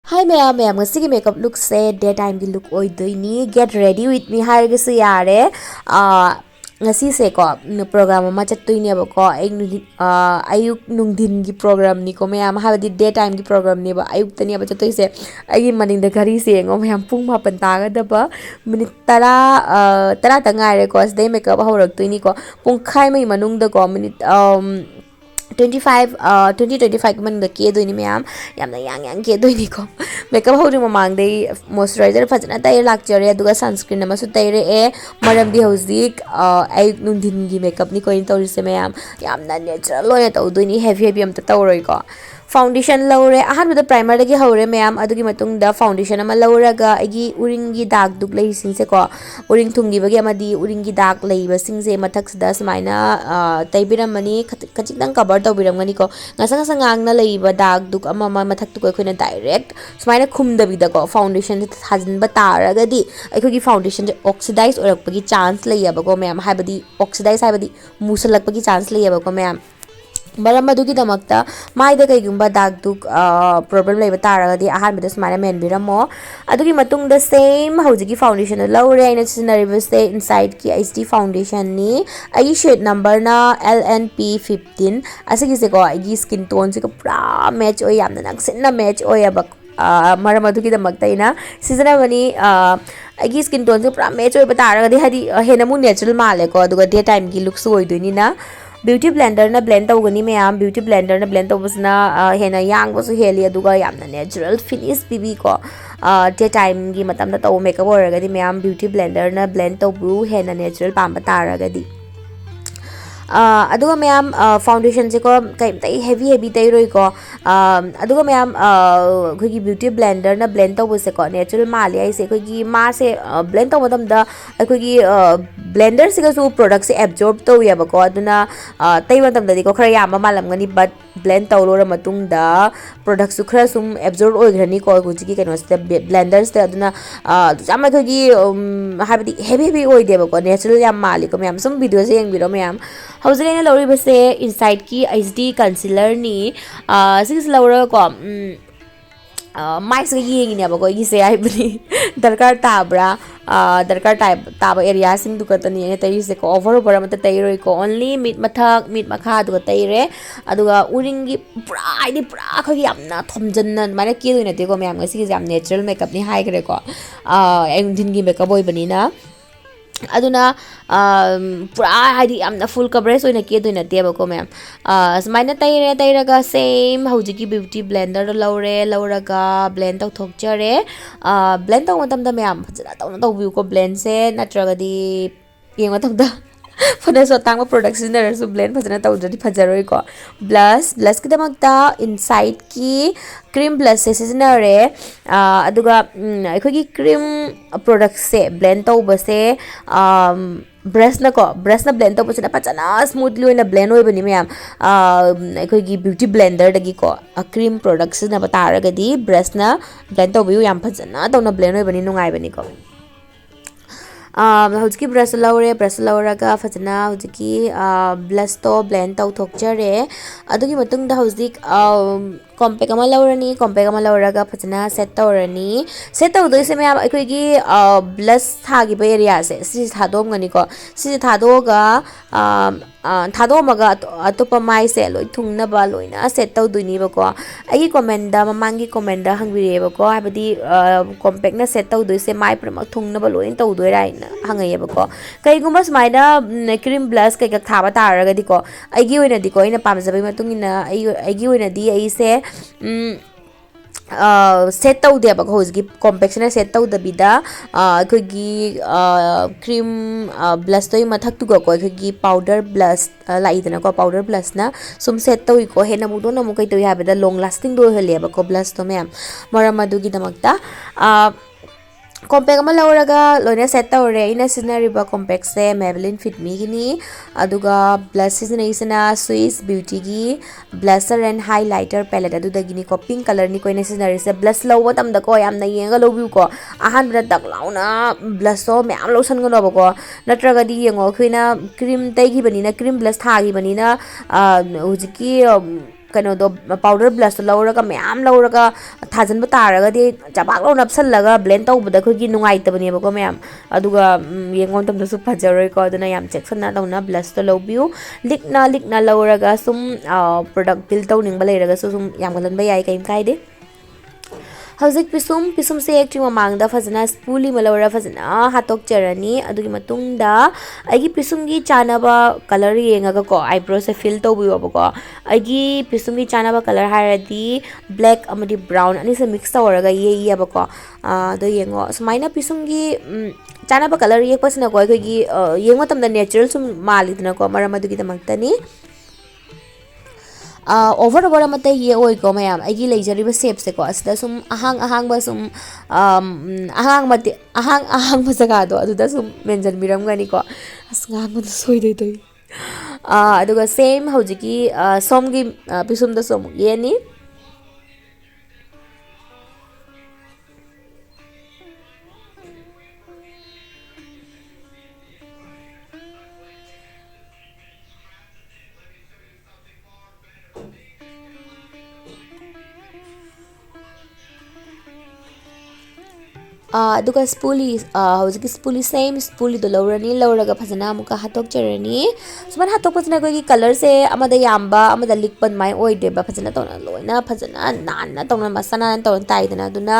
Hi ma'am, ngasi makeup look se daytime gi look oidoini. Get ready with me haragasu yare. Ngasi se ko program ama chattoini ba ko ayuk nungdin gi program ni ko ma'am habadi daytime gi program ni ba ayuk tani ba chattoi se agi maning da gari se ngo ma'am pung ma pantaga da ba minute tara ta ngai re ko day makeup haurak toini ko pung khai mai manung da ko minute 2025 man the ke doini ma'am yamna yang ke doini ko makeup hori mamang dei moisturizer fajana tai lakjare aduga sunscreen ama su taire maram di hauzik ai nundin gi makeup ni ko in tori se ma'am yamna natural loya to doini heavy am ta tawroi ko foundation laure ahan with primer dagi haure ma'am adugi matung da foundation ama lauraga agi uring gi dag duk lei sing se ko uring thungi bagi amadi uring gi dag lei ba sing se mathak da smaina taibiram mani kachitang cover to biram gani ko ngasang sangang na lei ba dag duk ama mathak tu ko khoina direct smaina khum da bi da ko foundation thajin ba taraga di ai gi foundation oxidize orak pagi chance lei ba ko ma'am habadi oxidize habadi musalak pagi chance lei ba ko ma'am maram adugi damakta maida kaigumba dagduk problem leba taragadi ahanbada sumana menbiramo adugi matung the same hojiki foundation laure aina sinaribase inside ki HD foundation ni agi shade number na LNP15 asigi se ko agi skin tone se ko pura match oy yamna naksinna match oy abak maram adugi damakta ina season bani agi skin tone se pura match oy bataragadi hadi henamu natural male ko aduga daytime gi look so oiduni na beauty blender na blend tawgani ma'am beauty blender na blend tawbasna hena yang basu heli aduga yamna natural finish bibi ko daytime gi matam da taw makeup oragadi ma'am beauty blender na blend tawbu hena natural pamba taragadi aduga ma'am foundation se ko kai tai heavy tai roi ko aduga ma'am khoi beauty blender na blend taw se ko natural mali ai se khoi ma se blend taw madam da khoi blender se ko product se absorb taw ya ba ko aduna tai madam da ko khara yama malam ngani but blend taw lo ra matung da product su khara sum absorb oi grani ko khoi ki kano se blenders te aduna jama khoi habdi heavy oi de ba ko natural yam mali ko ma'am sum video se yang biro ma'am how's it lauri base inside ki HD concealer ni six laura ko mics gi yengi ne ba ko gi se ai bani darkar tabra darkar type taba area sing du katani ne tai se ko over mata tai roi ko only mid mathak mid makha du tai re aduga uring gi pura ai pura kho gi amna thomjan nan mane ki du ne te ko me am gi jam natural makeup ni hai kare ko eng din gi makeup oi bani na aduna pura hadi amna full coverage oina ke doina teba ko ma'am smaina tairaga same hojiki beauty blender lauraga blend taw thokjare blend taw matam da ma'am fajana taw view ko blend se natraga di yeng matam da fana so tangma product sinner so blend fajana taw jadi fajaroi ko blush ki damakta inside ki cream blush se sinare aduga akhoi cream product se blend taw base brush na blend taw base na fajana smoothly oina blend oi bani ma'am akhoi beauty blender dagi ko cream product se na bataraga di brush na blend taw biu yam fajana taw na blend oi bani nungai bani ko hojiki brush lauraga fajana hojiki blush to blend taw thokjare adugi matung da hojik compact ama lauraga fajana set tawdoi se ma'am akhoi gi blush thagi ba area se si thadom ngani ko si thadoga thadoma atopa mai se loi thungna ba loina set tawduni ba ko ai comment da mamangi comment da hangbire ba ko habadi compact na set tawdoi se mai pramak thungna ba loin tawdoi rai na hangai ba ko kai gumba smaida cream blush kai ka thaba taraga di ko ai gi oina di ko ina pamjabai matungina ai gi oina di ai se set tawde ba ko hojiki compaction set tawdabida akhoi cream blush toy mathak tu ko akhoi powder blush laidana ko powder blush na sum set tawi ko hena mudo na mu kai to habeda long lasting do hele ba ko blush to ma'am maramadu gi damakta compact ama lauraga loina set tawre ina sinariba compact se Maybelline Fit Me gini aduga blush isina Swiss Beauty gi blusher and highlighter palette adu dagini ko pink color ni ko ina sinari se blush lawa tam da ko yamna yenga lobu ko ahan bra dak launa blush so me am lotion go ba ko natraga di yengo khina cream tai gi bani na cream blush tha gi bani na hujiki ꯀꯩꯅꯣꯗꯣ powder ꯕ꯭ꯂꯁꯇꯣ ꯂꯧꯔꯒ ꯃꯌꯥꯝ ꯂꯧꯔꯒ ꯊꯥꯖꯤꯟꯕ ꯇꯥꯔꯒꯗꯤ ꯆꯕꯥꯛ ꯂꯥꯎ ꯅꯞꯁꯜꯂꯒ blend ꯇꯧꯕꯗ ꯑꯩꯈꯣꯏꯒꯤ ꯅꯨꯡꯉꯥꯏꯇꯕꯅꯦꯕꯀꯣ ꯃꯌꯥꯝ ꯑꯗꯨꯒ ꯌꯦꯡꯕ ꯃꯇꯝꯗꯁꯨ ꯐꯖꯔꯣꯏꯀꯣ ꯑꯗꯨꯅ ꯌꯥꯝ ꯆꯦꯛꯁꯤꯟꯅ ꯇꯧꯅ ꯕ꯭ꯂꯁꯇꯣ ꯂꯧꯕꯤꯌꯨ ꯂꯤꯛꯅ ꯂꯤꯛꯅ ꯂꯧꯔꯒ ꯁꯨꯝ ꯄ꯭ꯔꯣꯗꯛ ꯕꯤꯜ ꯇꯧꯅꯤꯡꯕ ꯂꯩꯔꯒꯁꯨ ꯁꯨꯝ ꯌꯥꯝꯒꯠꯍꯟꯕ ꯌꯥꯏ ꯀꯩꯝ ꯀꯥꯏꯗꯦ ꯍꯧꯖꯤꯛ ꯄꯤꯁꯨꯝꯁꯦ ꯌꯦꯛꯇ꯭ꯔꯤ ꯃꯃꯥꯡꯗ ꯐꯖꯅ ꯁ꯭ꯄꯨꯂꯤ ꯑꯃ ꯂꯧꯔꯒ ꯐꯖꯅ ꯍꯥꯠꯇꯣꯛꯆꯔꯅꯤ ꯑꯗꯨꯒꯤ ꯃꯇꯨꯡꯗ ꯑꯩꯒꯤ ꯄꯤꯁꯨꯝꯒꯤ ꯆꯥꯅꯕ ꯀꯂꯔ ꯌꯦꯡꯉꯒꯀꯣ ꯑꯥꯏꯕ꯭ꯔꯣꯁꯦ ꯐꯤꯜ ꯇꯧꯕꯤꯌꯣꯕꯀꯣ ꯑꯩꯒꯤ ꯄꯤꯁꯨꯝꯒꯤ ꯆꯥꯅꯕ ꯀꯂꯔ ꯍꯥꯏꯔꯗꯤ ꯕ꯭ꯂꯦꯛ ꯑꯃꯗꯤ ꯕ꯭ꯔꯥꯎꯟ ꯑꯅꯤꯁꯦ ꯃꯤꯛꯁ ꯇꯧꯔꯒ ꯌꯦꯛꯏꯌꯦꯕꯀꯣ ꯑꯗꯣ ꯌꯦꯡꯉꯣ ꯁꯨꯃꯥꯏꯅ ꯄꯤꯁꯨꯝꯒꯤ ꯆꯥꯅꯕ ꯀꯂꯔ ꯌꯦꯛꯄꯁꯤꯅꯀꯣ ꯑꯩꯈꯣꯏꯒꯤ ꯌꯦꯡꯕ ꯃꯇꯝꯗ ꯅꯦꯆꯔꯦꯜ ꯁꯨꯝ ꯃꯥꯜꯂꯤꯗꯅꯀꯣ ꯃꯔꯝ ꯑꯗꯨꯒꯤꯗꯃꯛꯇꯅꯤ ꯑꯣꯚꯔ ꯑꯃꯠꯇ ꯌꯦꯛꯑꯣꯏꯀꯣ ꯃꯌꯥꯝ ꯑꯩꯒꯤ ꯂꯩꯖꯔꯤꯕ ꯁꯦꯞꯁꯦꯀꯣ ꯑꯁꯤꯗ ꯁꯨꯝ ꯑꯍꯥꯡꯕ ꯁꯨꯝ ꯑꯍꯥꯡꯕ ꯖꯒꯥꯗꯣ ꯑꯗꯨꯗ ꯁꯨꯝ ꯃꯦꯟꯁꯤꯟꯕꯤꯔꯝꯒꯅꯤꯀꯣ ꯑꯁ ꯉꯥꯡꯕꯗ ꯁꯣꯏꯗꯣꯏ ꯑꯗꯨꯒ ꯁꯦꯝ ꯍꯧꯖꯤꯛꯀꯤ ꯁꯣꯝꯒꯤ ꯄꯤꯁꯨꯝꯗꯁꯨ ꯑꯃꯨꯛ ꯌꯦꯛꯑꯅꯤ ꯑꯗꯨꯒ ꯁ꯭ꯄꯨꯂꯤ ꯍꯧꯖꯤꯛꯀꯤ ꯁ꯭ꯄꯨꯂꯤ ꯁꯦꯝ ꯁ꯭ꯄꯨꯂꯤꯗꯣ ꯂꯧꯔꯅꯤ ꯂꯧꯔꯒ ꯐꯖꯅ ꯑꯃꯨꯛꯀ ꯍꯥꯠꯇꯣꯛꯆꯔꯅꯤ ꯁꯨꯃꯥꯏꯅ ꯍꯥꯠꯇꯣꯛꯄꯁꯤꯅ ꯑꯩꯈꯣꯏꯒꯤ ꯀꯂꯔꯁꯦ ꯑꯃꯗ ꯌꯥꯝꯕ ꯑꯃꯗ ꯂꯤꯛꯄ ꯑꯗꯨꯃꯥꯏꯅ ꯑꯣꯏꯗꯦꯕ ꯐꯖꯅ ꯇꯧꯅ ꯂꯣꯏꯅ ꯐꯖꯅ ꯅꯥꯟꯅ ꯇꯧꯅ ꯃꯁꯥ ꯅꯥꯟꯅ ꯇꯧꯅ ꯇꯥꯏꯗꯅ ꯑꯗꯨꯅ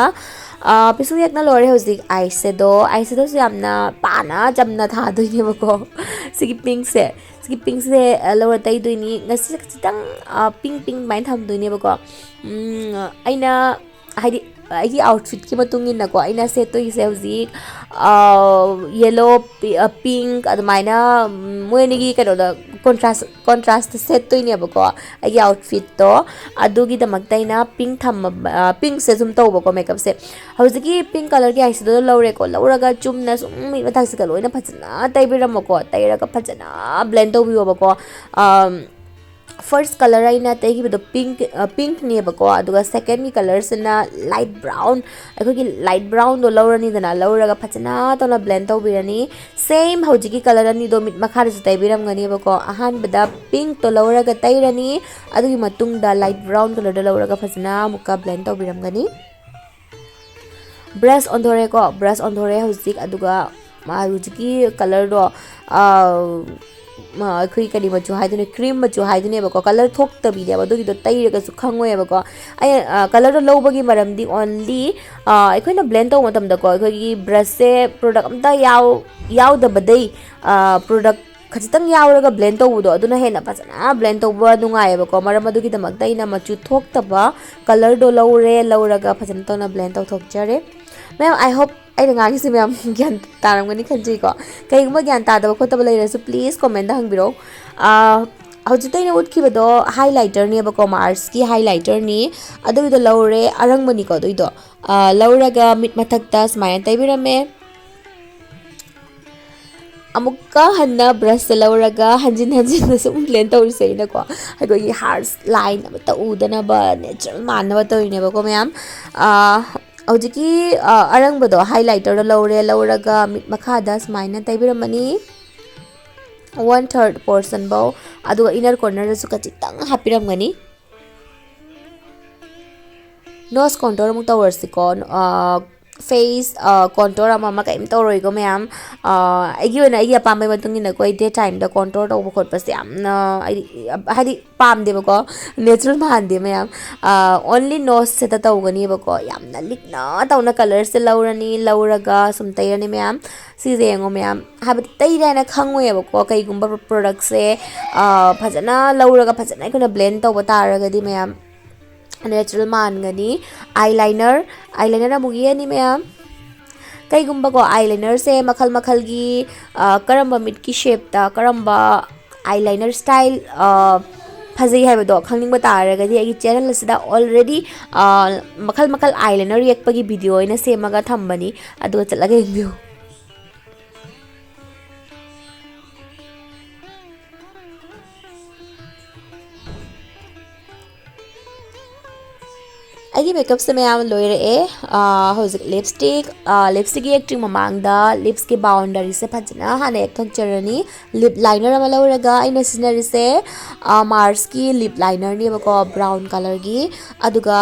ꯄꯤꯁꯨꯝ ꯌꯦꯛꯅ ꯂꯣꯏꯔꯦ ꯍꯧꯖꯤꯛ ꯑꯥꯏꯁꯦꯗꯣꯁꯨ ꯌꯥꯝꯅ ꯄꯥꯅ ꯆꯝꯅ ꯊꯥꯗꯣꯏꯅꯦꯕꯀꯣ ꯁꯤꯒꯤ ꯄꯤꯡꯁꯦ ꯂꯧꯔ ꯇꯩꯗꯣꯏꯅꯤ ꯉꯁꯤ ꯈꯤꯇꯪ ꯄꯤꯡ ꯑꯗꯨꯃꯥꯏꯅ ꯊꯝꯗꯣꯏꯅꯦꯕꯀꯣ ꯑꯩꯅ ꯍꯥꯏꯗꯤ ꯑꯩꯒꯤ ꯑꯥꯎꯠꯐꯤꯠꯀꯤ ꯃꯇꯨꯡ ꯏꯟꯅꯀꯣ ꯑꯩꯅ ꯁꯦꯠꯇꯣꯏꯁꯦ ꯍꯧꯖꯤꯛ ꯌꯦꯂꯣ ꯄꯤꯡ ꯑꯗꯨꯃꯥꯏꯅ ꯃꯣꯏ ꯑꯅꯤꯒꯤ ꯀꯩꯅꯣꯗ ꯀꯣꯟꯇ꯭ꯔꯥꯁꯇ ꯁꯦꯠꯇꯣꯏꯅꯦꯕꯀꯣ ꯑꯩꯒꯤ ꯑꯥꯎꯠꯐꯤꯠꯇꯣ ꯑꯗꯨꯒꯤꯗꯃꯛꯇ ꯑꯩꯅ ꯄꯤꯡꯁꯦ ꯁꯨꯝ ꯇꯧꯕꯀꯣ ꯃꯦꯀꯞꯁꯦ ꯍꯧꯖꯤꯛꯀꯤ ꯄꯤꯡ ꯀꯂꯔꯒꯤ ꯑꯥꯏꯁꯦꯗꯣ ꯂꯧꯔꯦꯀꯣ ꯂꯧꯔꯒ ꯆꯨꯝꯅ ꯁꯨꯝ ꯃꯤꯠ ꯃꯊꯛꯁꯤꯒ ꯂꯣꯏꯅ ꯐꯖꯅ ꯇꯩꯕꯤꯔꯝꯃꯣꯀꯣ ꯇꯩꯔꯒ ꯐꯖꯅ ꯕ꯭ꯂꯦꯟ ꯇꯧꯕꯤꯌꯣꯕꯀꯣ ꯐꯥꯔꯁ ꯀꯂꯔ ꯑꯩꯅ ꯇꯩꯈꯤꯕꯗꯣ ꯄꯤꯡꯛꯅꯦꯕꯀꯣ ꯑꯗꯨꯒ ꯁꯦꯀꯦꯟꯒꯤ ꯀꯂꯔꯁꯤꯅ ꯂꯥꯏꯠ ꯕ꯭ꯔꯥꯎꯟ ꯑꯩꯈꯣꯏꯒꯤ ꯂꯥꯏꯠ ꯕ꯭ꯔꯥꯎꯟꯗꯣ ꯂꯧꯔꯅꯤꯗꯅ ꯂꯧꯔꯒ ꯐꯖꯅ ꯇꯧꯅ ꯕ꯭ꯂꯦꯟ ꯇꯧꯕꯤꯔꯅꯤ ꯁꯦꯝ ꯍꯧꯖꯤꯛꯀꯤ ꯀꯂꯔ ꯑꯅꯤꯗꯣ ꯃꯤꯠ ꯃꯈꯥꯗꯁꯨ ꯇꯩꯕꯤꯔꯝꯒꯅꯦꯕꯀꯣ ꯑꯍꯥꯟꯕꯗ ꯄꯤꯡꯛꯇꯣ ꯂꯧꯔꯒ ꯇꯩꯔꯅꯤ ꯑꯗꯨꯒꯤ ꯃꯇꯨꯡꯗ ꯂꯥꯏꯠ ꯕ꯭ꯔꯥꯎꯟ ꯀꯂꯔꯗꯣ ꯂꯧꯔꯒ ꯐꯖꯅ ꯑꯃꯨꯛꯀ ꯕ꯭ꯂꯦꯟ ꯇꯧꯕꯤꯔꯝꯒꯅꯤ ꯕ꯭ꯔꯁ ꯑꯣꯟꯊꯣꯔꯦ ꯍꯧꯖꯤꯛ ꯑꯗꯨꯒ ꯍꯧꯖꯤꯛꯀꯤ ꯀꯂꯔꯗꯣ ꯑꯩꯈꯣꯏ ꯀꯔꯤ ꯃꯆꯨ ꯍꯥꯏꯗꯣꯏꯅꯣ ꯀ꯭ꯔꯤꯝ ꯃꯆꯨ ꯍꯥꯏꯗꯣꯏꯅꯦꯕꯀꯣ ꯀꯂꯔ ꯊꯣꯛꯇꯕꯤꯅꯦꯕ ꯑꯗꯨꯒꯤꯗꯣ ꯇꯩꯔꯒꯁꯨ ꯈꯪꯉꯣꯏꯑꯕꯀꯣ ꯑꯩ ꯀꯂꯔꯗꯣ ꯂꯧꯕꯒꯤ ꯃꯔꯝꯗꯤ ꯑꯣꯟꯂꯤ ꯑꯩꯈꯣꯏꯅ ꯕ꯭ꯂꯦꯟ ꯇꯧꯕ ꯃꯇꯝꯗꯀꯣ ꯑꯩꯈꯣꯏꯒꯤ ꯕ꯭ꯔꯁꯁꯦ ꯄ꯭ꯔꯣꯗꯛ ꯑꯝꯇ ꯌꯥꯎꯗꯕꯗꯩ ꯄ꯭ꯔꯣꯗꯛ ꯈꯖꯤꯛꯇꯪ ꯌꯥꯎꯔꯒ ꯕ꯭ꯂꯦꯟ ꯇꯧꯕꯗꯣ ꯑꯗꯨꯅ ꯍꯦꯟꯅ ꯐꯖꯅ ꯕ꯭ꯂꯦꯟ ꯇꯧꯕ ꯅꯨꯡꯉꯥꯏꯌꯦꯕꯀꯣ ꯃꯔꯝ ꯑꯗꯨꯒꯤꯗꯃꯛꯇ ꯑꯩꯅ ꯃꯆꯨ ꯊꯣꯛꯇꯕ ꯀꯂꯔꯗꯣ ꯂꯧꯔꯒ ꯐꯖꯅ ꯇꯧꯅ ꯕ꯭ꯂꯦꯟ ꯇꯧꯊꯣꯛꯆꯔꯦ ꯃꯦꯝ ꯑꯥꯏ ꯍꯣꯞ ꯑꯩꯅ ꯉꯥꯡꯉꯤꯁꯦ ꯃꯌꯥꯝ ꯒ꯭ꯌꯥꯟ ꯇꯥꯔꯝꯒꯅꯤ ꯈꯟꯖꯩꯀꯣ ꯀꯩꯒꯨꯝꯕ ꯒ꯭ꯌꯥꯟ ꯇꯥꯗꯕ ꯈꯣꯠꯇꯕ ꯂꯩꯔꯁꯨ ꯄ꯭ꯂꯤꯖ ꯀꯣꯃꯦꯟꯗ ꯍꯪꯕꯤꯔꯛꯑꯣ ꯍꯧꯖꯤꯛꯇ ꯑꯩꯅ ꯎꯠꯈꯤꯕꯗꯣ ꯍꯥꯏꯂꯥꯏꯇꯔꯅꯦꯕꯀꯣ ꯃꯥꯔꯁꯀꯤ ꯍꯥꯏꯂꯥꯏꯇꯔꯅꯤ ꯑꯗꯨꯒꯤꯗꯣ ꯂꯧꯔꯦ ꯑꯔꯪꯕꯅꯤꯀꯣ ꯑꯗꯨꯏꯗꯣ ꯂꯧꯔꯒ ꯃꯤꯠ ꯃꯊꯛꯇ ꯁꯨꯃꯥꯏꯅ ꯇꯩꯕꯤꯔꯝꯃꯦ ꯑꯃꯨꯛꯀ ꯍꯟꯅ ꯕ꯭ꯔꯁꯁꯦ ꯂꯧꯔꯒ ꯍꯟꯖꯤꯟꯅ ꯁꯨꯝ ꯕ꯭ꯂꯦꯟ ꯇꯧꯔꯤꯁꯦ ꯑꯩꯅꯀꯣ ꯑꯩꯈꯣꯏꯒꯤ ꯍꯥꯔꯁ ꯂꯥꯏꯟ ꯑꯃꯠꯇ ꯎꯗꯅꯕ ꯅꯦꯆꯔꯦꯜ ꯃꯥꯟꯅꯕ ꯇꯧꯔꯤꯅꯦꯕꯀꯣ ꯃꯌꯥꯝ ꯍꯧꯖꯤꯛꯀꯤ ꯑꯔꯪꯕꯗꯣ ꯍꯥꯏꯂꯥꯏꯇꯔꯗꯣ ꯂꯧꯔꯒ ꯃꯤꯠ ꯃꯈꯥꯗ ꯁꯨꯃꯥꯏꯅ ꯇꯩꯕꯤꯔꯝꯃꯅꯤ 1/3 ꯄꯣꯔꯁꯟ ꯐꯧ ꯑꯗꯨꯒ ꯏꯅꯔ ꯀꯣꯔꯅꯔꯗꯁꯨ ꯈꯖꯤꯛꯇꯪ ꯍꯥꯞꯄꯤꯔꯝꯒꯅꯤ ꯅꯣꯁ ꯀꯣꯟꯇꯣꯔ ꯑꯃꯨꯛ ꯇꯧꯔꯁꯤꯀꯣ ꯐꯦꯁ ꯀꯣꯟꯇꯣꯔ ꯑꯃ ꯀꯔꯤꯝ ꯇꯧꯔꯣꯏꯀꯣ ꯃꯌꯥꯝ ꯑꯩꯒꯤ ꯑꯄꯥꯝꯕꯒꯤ ꯃꯇꯨꯡ ꯏꯟꯅꯀꯣ ꯑꯩ ꯗꯦ ꯇꯥꯏꯝꯗ ꯀꯣꯟꯇꯣꯔ ꯇꯧꯕ ꯈꯣꯠꯄꯁꯦ ꯌꯥꯝꯅ ꯍꯥꯏꯗꯤ ꯄꯥꯝꯗꯦꯕꯀꯣ ꯅꯦꯆꯔꯦꯜ ꯃꯥꯟꯗꯦ ꯃꯌꯥꯝ ꯑꯣꯟꯂꯤ ꯅꯣꯁꯁꯤꯗ ꯇꯧꯒꯅꯦꯕꯀꯣ ꯌꯥꯝꯅ ꯂꯤꯛꯅ ꯇꯧꯅ ꯀꯂꯔꯁꯦ ꯂꯧꯔꯒ ꯁꯨꯝ ꯇꯩꯔꯅꯤ ꯃꯌꯥꯝ ꯁꯤꯁꯦ ꯌꯦꯡꯉꯣ ꯃꯌꯥꯝ ꯍꯥꯏꯕꯗꯤ ꯇꯩꯔꯦ ꯍꯥꯏꯅ ꯈꯪꯉꯣꯏꯑꯕꯀꯣ ꯀꯩꯒꯨꯝꯕ ꯄ꯭ꯔꯣꯗꯛꯁꯦ ꯐꯖꯅ ꯂꯧꯔꯒ ꯐꯖꯅ ꯑꯩꯈꯣꯏꯅ ꯕ꯭ꯂꯦꯟ ꯇꯧꯕ ꯇꯥꯔꯒꯗꯤ ꯃꯌꯥꯝ ꯅꯦꯆꯔꯦꯜ ꯃꯥꯟꯒꯅꯤ ꯑꯥꯏꯂꯥꯏꯅꯔ ꯑꯃꯨꯛ ꯌꯦꯛꯑꯅꯤ ꯃꯌꯥꯝ ꯀꯩꯒꯨꯝꯕꯀꯣ ꯑꯥꯏꯂꯥꯏꯅꯔꯁꯦ ꯃꯈꯜꯒꯤ ꯀꯔꯝꯕ ꯃꯤꯠꯀꯤ ꯁꯦꯞꯇ ꯀꯔꯝꯕ ꯑꯥꯏꯂꯥꯏꯅꯔ ꯁ꯭ꯇꯥꯏꯜ ꯐꯖꯩ ꯍꯥꯏꯕꯗꯣ ꯈꯪꯅꯤꯡꯕ ꯇꯥꯔꯒꯗꯤ ꯑꯩꯒꯤ ꯆꯦꯅꯦꯜ ꯑꯁꯤꯗ ꯑꯣꯜꯔꯦꯗꯤ ꯃꯈꯜ ꯑꯥꯏꯂꯥꯏꯅꯔ ꯌꯦꯛꯄꯒꯤ ꯚꯤꯗꯤꯑꯣ ꯑꯣꯏꯅ ꯁꯦꯝꯃꯒ ꯊꯝꯕꯅꯤ ꯑꯗꯨꯒ ꯆꯠꯂꯒ ꯌꯦꯡꯕꯤꯌꯨ ꯑꯩꯒꯤ ꯃꯦꯀꯞꯁꯦ ꯃꯌꯥꯝ ꯂꯣꯏꯔꯛꯑꯦ ꯍꯧꯖꯤꯛ ꯂꯤꯞꯁꯇꯤꯛ ꯌꯦꯛꯇ꯭ꯔꯤ ꯃꯃꯥꯡꯗ ꯂꯤꯞꯁꯀꯤ ꯕꯥꯎꯟꯗꯔꯤꯁꯦ ꯐꯖꯅ ꯍꯥꯟꯅ ꯌꯦꯛꯊꯣꯛꯆꯔꯅꯤ ꯂꯤꯞ ꯂꯥꯏꯅꯔ ꯑꯃ ꯂꯧꯔꯒ ꯑꯩꯅ ꯁꯤꯖꯤꯟꯅꯔꯤꯁꯦ ꯃꯥꯔꯁꯀꯤ ꯂꯤꯞ ꯂꯥꯏꯅꯔꯅꯦꯕꯀꯣ ꯕ꯭ꯔꯥꯎꯟ ꯀꯂꯔꯒꯤ ꯑꯗꯨꯒ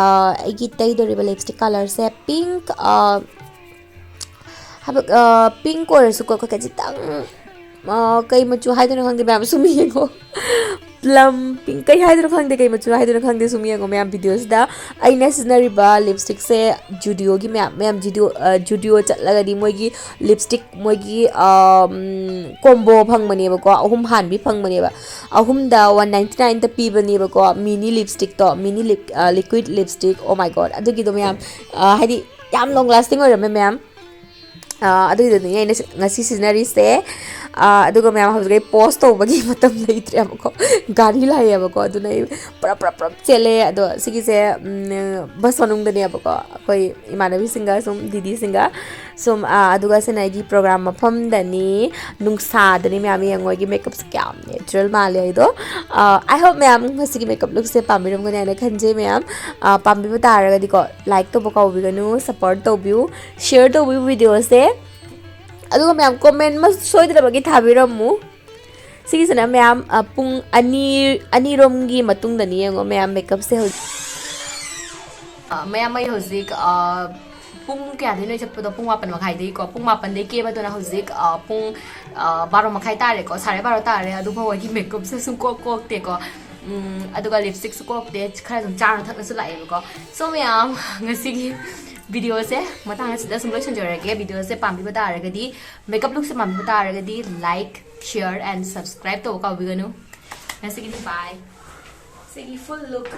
ꯑꯩꯒꯤ ꯇꯩꯗꯣꯔꯤꯕ ꯂꯤꯞꯁꯇꯤꯛ ꯀꯂꯔꯁꯦ ꯄꯤꯡꯛ ꯄꯤꯡꯛ ꯑꯣꯏꯔꯁꯨꯀꯣ ꯈꯖꯤꯛꯇꯪ ꯀꯩ ꯃꯆꯨ ꯍꯥꯏꯗꯣꯏꯅꯣ ꯈꯪꯗꯦ ꯃꯌꯥꯝ ꯁꯨꯝ ꯌꯦꯡꯉꯣ ꯄ꯭ꯂꯝ ꯄꯤꯡ ꯀꯩ ꯍꯥꯏꯗꯣꯏꯅꯣ ꯈꯪꯗꯦ ꯀꯩ ꯃꯆꯨ ꯍꯥꯏꯗꯣꯏꯅꯣ ꯈꯪꯗꯦ ꯁꯨꯝ ꯌꯦꯡꯉꯣ ꯃꯌꯥꯝ ꯚꯤꯗꯤꯑꯣꯁꯤꯗ ꯑꯩꯅ ꯁꯤꯖꯤꯟꯅꯔꯤꯕ ꯂꯤꯞꯁꯇꯤꯛꯁꯦ ꯖꯨꯗꯤꯑꯣꯒꯤ ꯃꯌꯥꯝ ꯖꯨꯗꯤꯑꯣ ꯆꯠꯂꯒꯗꯤ ꯃꯣꯏꯒꯤ ꯂꯤꯞꯁꯇꯤꯛ ꯃꯣꯏꯒꯤ ꯀꯣꯝꯕꯣ ꯐꯪꯕꯅꯦꯕꯀꯣ ꯑꯍꯨꯝ ꯍꯥꯟꯕꯤ ꯐꯪꯕꯅꯦꯕ ꯑꯍꯨꯝꯗ 199ꯗ ꯄꯤꯕꯅꯦꯕꯀꯣ ꯃꯤꯅꯤ ꯂꯤꯞꯁꯇꯤꯛꯇꯣ ꯃꯤꯅꯤ ꯂꯤꯀ꯭ꯋꯤꯠ ꯂꯤꯞꯁꯇꯤꯛ ꯑꯣ ꯃꯥꯏ ꯒꯣꯗ ꯑꯗꯨꯒꯤꯗꯣ ꯃꯌꯥꯝ ꯍꯥꯏꯗꯤ ꯌꯥꯝ ꯂꯣꯡ ꯂꯥꯁꯇꯤꯡ ꯑꯣꯏꯔꯝꯃꯦ ꯃꯌꯥꯝ ꯑꯗꯨꯒꯤꯗꯨꯅꯤ ꯑꯩꯅ ꯉꯁꯤ ꯁꯤꯖꯤꯟꯅꯔꯤꯁꯦ ꯑꯗꯨꯒ ꯃꯌꯥꯝ ꯍꯧꯖꯤꯛ ꯑꯩ ꯄꯣꯁ ꯇꯧꯕꯒꯤ ꯃꯇꯝ ꯂꯩꯇ꯭ꯔꯦꯕꯀꯣ ꯒꯥꯔꯤ ꯂꯥꯛꯑꯦꯕꯀꯣ ꯑꯗꯨꯅ ꯑꯩ ꯄꯨꯔꯞ ꯆꯦꯜꯂꯦ ꯑꯗꯣ ꯁꯤꯒꯤꯁꯦ ꯕꯁ ꯃꯅꯨꯡꯗꯅꯦꯕꯀꯣ ꯑꯩꯈꯣꯏ ꯏꯃꯥꯟꯅꯕꯤꯁꯤꯡꯒ ꯁꯨꯝ ꯗꯤꯗꯤꯁꯤꯡꯒ ꯁꯨꯝ ꯑꯗꯨꯒ ꯁꯤꯅ ꯑꯩꯒꯤ ꯄ꯭ꯔꯣꯒ꯭ꯔꯥꯝ ꯃꯐꯝꯗꯅꯤ ꯅꯨꯡꯁꯥꯗꯅꯤ ꯃꯌꯥꯝ ꯌꯦꯡꯉꯣꯏꯒꯤ ꯃꯦꯀꯞꯁꯦ ꯀꯌꯥꯝ ꯅꯦꯆꯔꯦꯜ ꯃꯥꯜꯂꯦ ꯑꯩꯗꯣ ꯑꯥꯏ ꯍꯣꯞ ꯃꯌꯥꯝ ꯉꯁꯤꯒꯤ ꯃꯦꯀꯞ ꯂꯨꯛꯁꯦ ꯄꯥꯝꯕꯤꯔꯝꯒꯅꯤ ꯍꯥꯏꯅ ꯈꯟꯖꯩ ꯃꯌꯥꯝ ꯄꯥꯝꯕꯤꯕ ꯇꯥꯔꯒꯗꯤꯀꯣ ꯂꯥꯏꯛ ꯇꯧꯕ ꯀꯥꯎꯕꯤꯒꯅꯨ ꯁꯞꯄꯣꯔꯠ ꯇꯧꯕꯤꯌꯨ ꯁꯤꯌꯔ ꯇꯧꯕꯤꯌꯨ ꯚꯤꯗꯤꯑꯣꯁꯦ ꯑꯗꯨꯒ ꯃꯌꯥꯝ ꯀꯣꯃꯦꯟ ꯑꯃ ꯁꯣꯏꯗꯅꯕꯒꯤ ꯊꯥꯕꯤꯔꯝꯃꯨ ꯁꯤꯒꯤꯁꯤꯅ ꯃꯌꯥꯝ ꯄꯨꯡ ꯑꯅꯤꯔꯣꯝꯒꯤ ꯃꯇꯨꯡꯗꯅꯤ ꯌꯦꯡꯉꯣ ꯃꯌꯥꯝ ꯃꯦꯀꯞꯁꯦ ꯍꯧꯖꯤꯛ ꯃꯌꯥꯝ ꯑꯩ ꯍꯧꯖꯤꯛ ꯄꯨꯡ ꯀꯌꯥꯗꯩꯅꯣ ꯆꯠꯄꯗꯣ ꯄꯨꯡ 8:30ꯗꯒꯤꯀꯣ ꯄꯨꯡ 8ꯗꯩ ꯀꯦꯕꯗꯨꯅ ꯍꯧꯖꯤꯛ ꯄꯨꯡ 12:30 ꯇꯥꯔꯦꯀꯣ 12:30 ꯇꯥꯔꯦ ꯑꯗꯨꯐꯥꯎ ꯑꯩꯒꯤ ꯃꯦꯀꯞꯁꯦ ꯁꯨꯝ ꯀꯣꯛꯇꯦꯀꯣ ꯑꯗꯨꯒ ꯂꯤꯞꯁꯇꯤꯛꯁꯨ ꯀꯣꯛꯇꯦ ꯈꯔ ꯁꯨꯝ ꯆꯥꯅ ꯊꯛꯅꯁꯨ ꯂꯥꯛꯑꯦꯕꯀꯣ ꯁꯣ ꯃꯌꯥꯝ ꯉꯁꯤꯒꯤ ꯚꯤꯗꯤꯑꯣꯁꯦ ꯃꯇꯥꯡ ꯑꯁꯤꯗ ꯁꯨꯝ ꯂꯣꯏꯁꯤꯟꯖꯔꯒꯦ ꯚꯤꯗꯤꯑꯣꯁꯦ ꯄꯥꯝꯕꯤꯕ ꯇꯥꯔꯒꯗꯤ ꯃꯦꯀꯞ ꯂꯨꯛꯁꯦ ꯄꯥꯝꯕꯤꯕ ꯇꯥꯔꯒꯗꯤ ꯂꯥꯏꯛ ꯁꯤꯌꯔ ꯑꯦꯟ ꯁꯕꯁꯀ꯭ꯔꯥꯏꯕ ꯇꯧꯕ ꯀꯥꯎꯕꯤꯒꯅꯨ ꯉꯁꯤꯒꯤꯗꯤ ꯕꯥꯏ ꯁꯤꯒꯤ ꯐꯨꯜ ꯂꯨꯛ